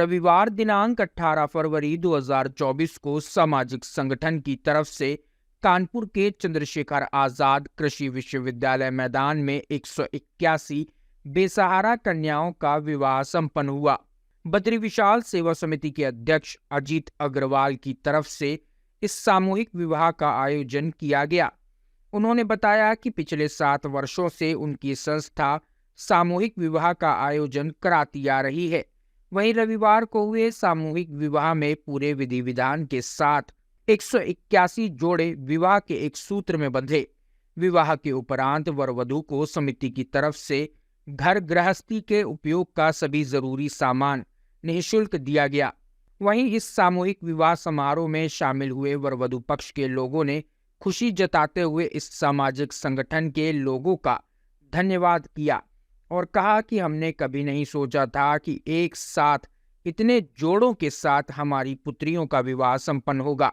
रविवार दिनांक 18 फरवरी 2024 को सामाजिक संगठन की तरफ से कानपुर के चंद्रशेखर आजाद कृषि विश्वविद्यालय मैदान में 181 बेसहारा कन्याओं का विवाह संपन्न हुआ। बद्री विशाल सेवा समिति के अध्यक्ष अजीत अग्रवाल की तरफ से इस सामूहिक विवाह का आयोजन किया गया। उन्होंने बताया कि पिछले 7 वर्षों से उनकी संस्था सामूहिक विवाह का आयोजन कराती आ रही है। वहीं रविवार को हुए सामूहिक विवाह में पूरे विधि विधान के साथ 181 जोड़े विवाह के एक सूत्र में बंधे। विवाह के उपरांत वर वधू को समिति की तरफ से घर गृहस्थी के उपयोग का सभी जरूरी सामान निःशुल्क दिया गया। वहीं इस सामूहिक विवाह समारोह में शामिल हुए वर वधू पक्ष के लोगों ने खुशी जताते हुए इस सामाजिक संगठन के लोगों का धन्यवाद किया और कहा कि हमने कभी नहीं सोचा था कि एक साथ इतने जोड़ों के साथ हमारी पुत्रियों का विवाह संपन्न होगा।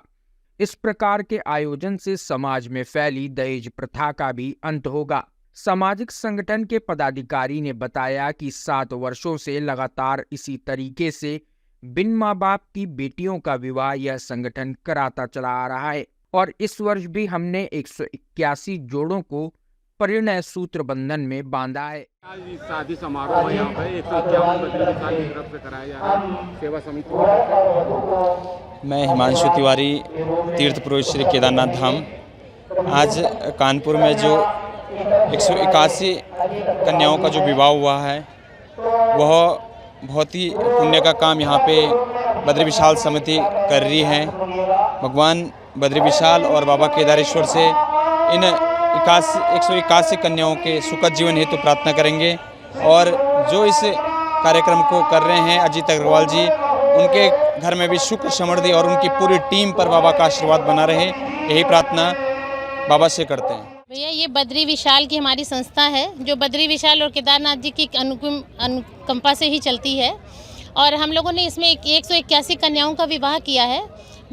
इस प्रकार के आयोजन से समाज में फैली दहेज प्रथा का भी अंत होगा। सामाजिक संगठन के पदाधिकारी ने बताया कि 7 वर्षों से लगातार इसी तरीके से बिन माँ बाप की बेटियों का विवाह यह संगठन कराता चला आ रहा है और इस वर्ष भी हमने 181 जोड़ों को परिणय सूत्र बंधन में बांधा है। आज शादी समारोह यहाँ पे 151 बद्री विशाल की तरफ से कराया जा रहा है सेवा समिति। मैं हिमांशु तिवारी, तीर्थ पुरोहित श्री केदारनाथ धाम। आज कानपुर में जो 181 कन्याओं का जो विवाह हुआ है वह बहुत ही पुण्य का काम यहाँ पे बद्री विशाल समिति कर रही है। भगवान बद्री विशाल और बाबा केदारेश्वर से इन 181 कन्याओं के सुखद जीवन हेतु प्रार्थना करेंगे और जो इस कार्यक्रम को कर रहे हैं अजीत अग्रवाल जी, उनके घर में भी सुख समृद्धि और उनकी पूरी टीम पर बाबा का आशीर्वाद बना रहे, यही प्रार्थना बाबा से करते हैं। भैया ये बद्री विशाल की हमारी संस्था है जो बद्री विशाल और केदारनाथ जी की अनुकंपा से ही चलती है और हम लोगों ने इसमें 181 कन्याओं का विवाह किया है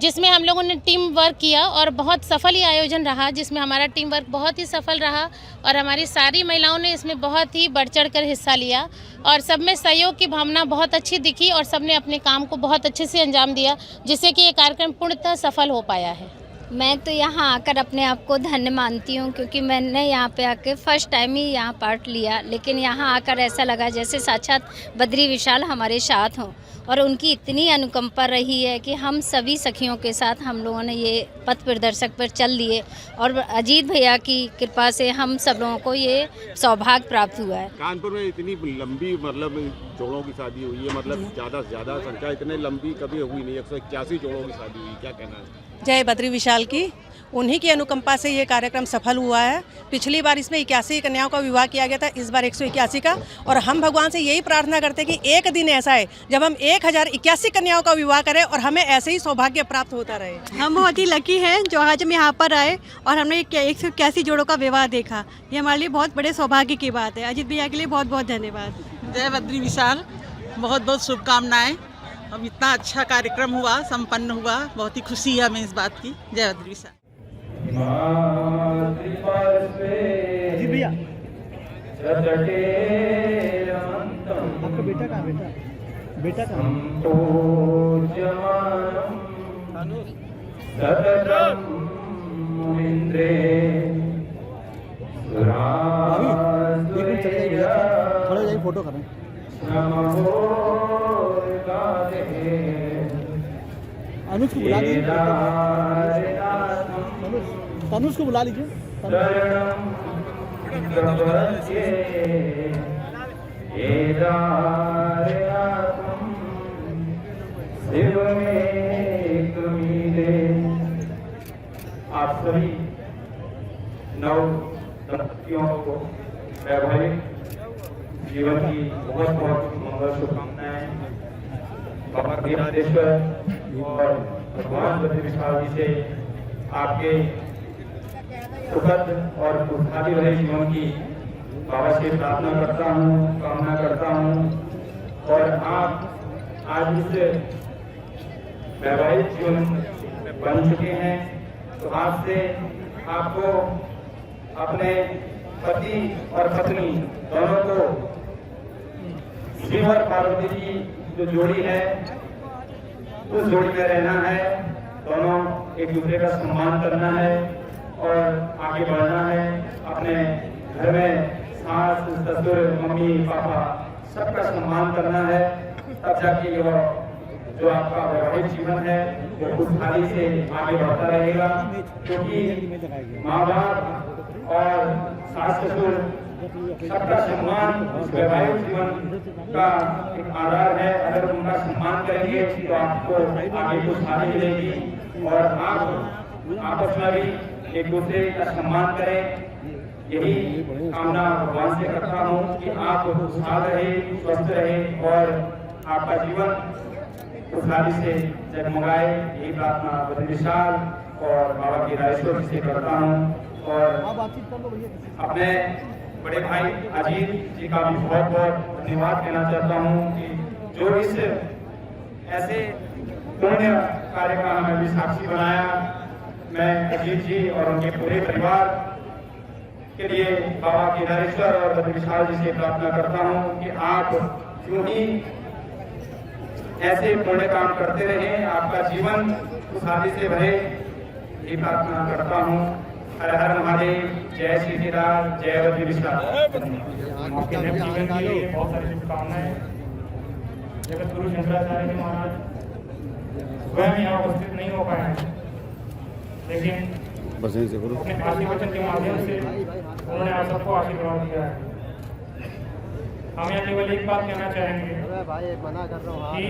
जिसमें हम लोगों ने टीम वर्क किया और बहुत सफल ही आयोजन रहा, जिसमें हमारा टीम वर्क बहुत ही सफल रहा और हमारी सारी महिलाओं ने इसमें बहुत ही बढ़ चढ़ कर हिस्सा लिया और सब में सहयोग की भावना बहुत अच्छी दिखी और सब ने अपने काम को बहुत अच्छे से अंजाम दिया जिससे कि ये कार्यक्रम पूर्णतः सफल हो पाया है। मैं तो यहाँ आकर अपने आप को धन्य मानती हूँ क्योंकि मैंने यहाँ पे आके फर्स्ट टाइम ही यहाँ पार्ट लिया, लेकिन यहाँ आकर ऐसा लगा जैसे साक्षात बद्री विशाल हमारे साथ हों और उनकी इतनी अनुकंपा रही है कि हम सभी सखियों के साथ हम लोगों ने ये पथ प्रदर्शक पर चल लिए और अजीत भैया की कृपा से हम सब लोगों को ये सौभाग्य प्राप्त हुआ है। कानपुर में इतनी लंबी जोड़ों की शादी हुई है, ज़्यादा से ज़्यादा संख्या इतनी लंबी कभी हुई नहीं। 181 जोड़ों की शादी हुई, क्या कहना है? जय बद्री विशाल की, उन्हीं की अनुकंपा से ये कार्यक्रम सफल हुआ है। पिछली बार इसमें 81 कन्याओं का विवाह किया गया था, इस बार 181 का और हम भगवान से यही प्रार्थना करते हैं कि एक दिन ऐसा है जब हम 1081 कन्याओं का विवाह करें और हमें ऐसे ही सौभाग्य प्राप्त होता रहे। हम बहुत ही लकी हैं जो आज हम यहाँ पर आए और हमने 181 जोड़ों का विवाह देखा। ये हमारे लिए बहुत बड़े सौभाग्य की बात है। अजीत भैया के लिए बहुत बहुत धन्यवाद। जय बद्री विशाल, बहुत बहुत शुभकामनाएं। अब इतना अच्छा कार्यक्रम हुआ, संपन्न हुआ, बहुत ही खुशी है हमें इस बात की। जय बद्री विशाल। जी भैया, आपका बेटा कहाँ? बेटा कहाँ? थोड़ा जाइए, फोटो करें। अनुज को बुला लीजिए, तनुज को बुला लीजिए। आप सभी नव दंपतियों को वैवाहिक जीवन की बहुत बहुत मंगल शुभकामनाएं। बाबा केदारेश्वर और भगवान बद्री विशाल जी से आपके सुखद और खुशहाली रहे जीवन की बाबा से प्रार्थना करता हूँ, कामना करता हूँ और आप आज इस वैवाहिक जीवन में बन चुके हैं तो आज से आपको अपने पति और पत्नी दोनों को शिव और पार्वती जी जो जोड़ी है उस जोड़ी में रहना है, दोनों एक दूसरे का सम्मान करना है और आगे बढ़ना है। अपने घर में सास ससुर मम्मी पापा सबका सम्मान करना है, तब जाके जो आपका वैवाहिक जीवन है वो खुशहाली से आगे बढ़ता रहेगा। क्योंकि माँ बाप और सास ससुर सबका सम्मान उस वैवाहिक जीवन का एक आधार है। अगर उनका सम्मान करेंगे तो आपको आगे खुशहाली मिलेगी और आप आपस में भी एक दूसरे का सम्मान करें। यही कामना भगवान से करता हूँ कि आप खुशहाल रहे, स्वस्थ रहे और आपका जीवन खुशहाली से जगमगाए। यही प्रार्थना बद्री विशाल और बाबा केदारेश्वर से करता हूँ और अपने बड़े भाई अजीत जी का भी बहुत बहुत धन्यवाद कहना चाहता हूँ कि जो इस ऐसे पुण्य कार्य का हमें भी साक्षी बनाया। मैं अजीत जी और उनके पूरे परिवार के लिए बाबा केदारेश्वर और बद्री विशाल जी से प्रार्थना करता हूँ कि आप यूं ही ऐसे पुण्य काम करते रहें, आपका जीवन खुशहाली से भरे। ये प्रार्थना करता हूँ। हर हर महादेव, जय श्री राम, जय बद्री विशाल। आपके नए जीवन के लिए बहुत सारी शुभकामनाएं। जगत गुरु शंकराचार्य जी महाराज स्वयं यहाँ उपस्थित नहीं हो पाए हैं, लेकिन अपने आशीर्वचन के माध्यम से उन्होंने आप सबको आशीर्वाद दिया है। हम यहाँ केवल एक बात कहना चाहेंगे कि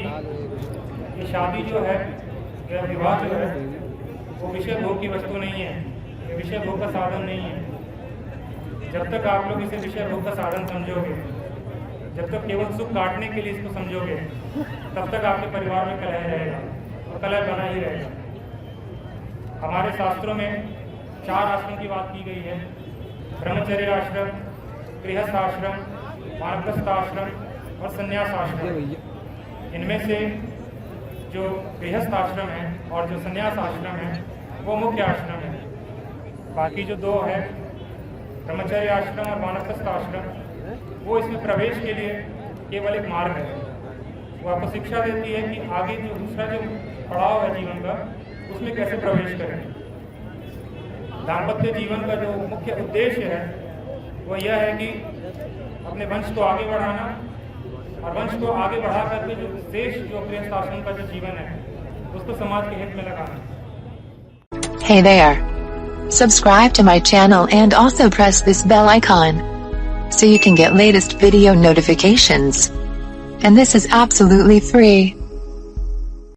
ये शादी जो है या विवाह जो है वो विषय भोग की वस्तु नहीं है, ये विषय भोग का साधन नहीं है। जब तक आप लोग इसे विषय भोग का साधन समझोगे, जब तक केवल सुख काटने के लिए इसको समझोगे, तब तक आपके परिवार में कलह रहेगा और कलह बना ही रहेगा। हमारे शास्त्रों में 4 आश्रम की बात की गई है: ब्रह्मचर्य आश्रम, गृहस्थ आश्रम, वानप्रस्थ आश्रम और संन्यास आश्रम। इनमें से जो गृहस्थ आश्रम है और जो संन्यास आश्रम है वो मुख्य आश्रम है। बाकी जो 2 है, ब्रह्मचर्य आश्रम और वानप्रस्थ आश्रम, वो इसमें प्रवेश के लिए केवल एक मार्ग है। वो आपको शिक्षा देती है कि आगे जो दूसरा जो पड़ाव है जीवन का, उसमें कैसे प्रवेश करें। दाम्पत्य जीवन का जो मुख्य उद्देश्य है वो यह है कि अपने वंश को आगे बढ़ाना और वंश को आगे बढ़ा करके जो शेष जो गृहस्थ आश्रम का जो जीवन है उसको समाज के हित में लगाना। Hey there! Subscribe to my channel and also press this bell icon so you can get latest video notifications. And this is absolutely free.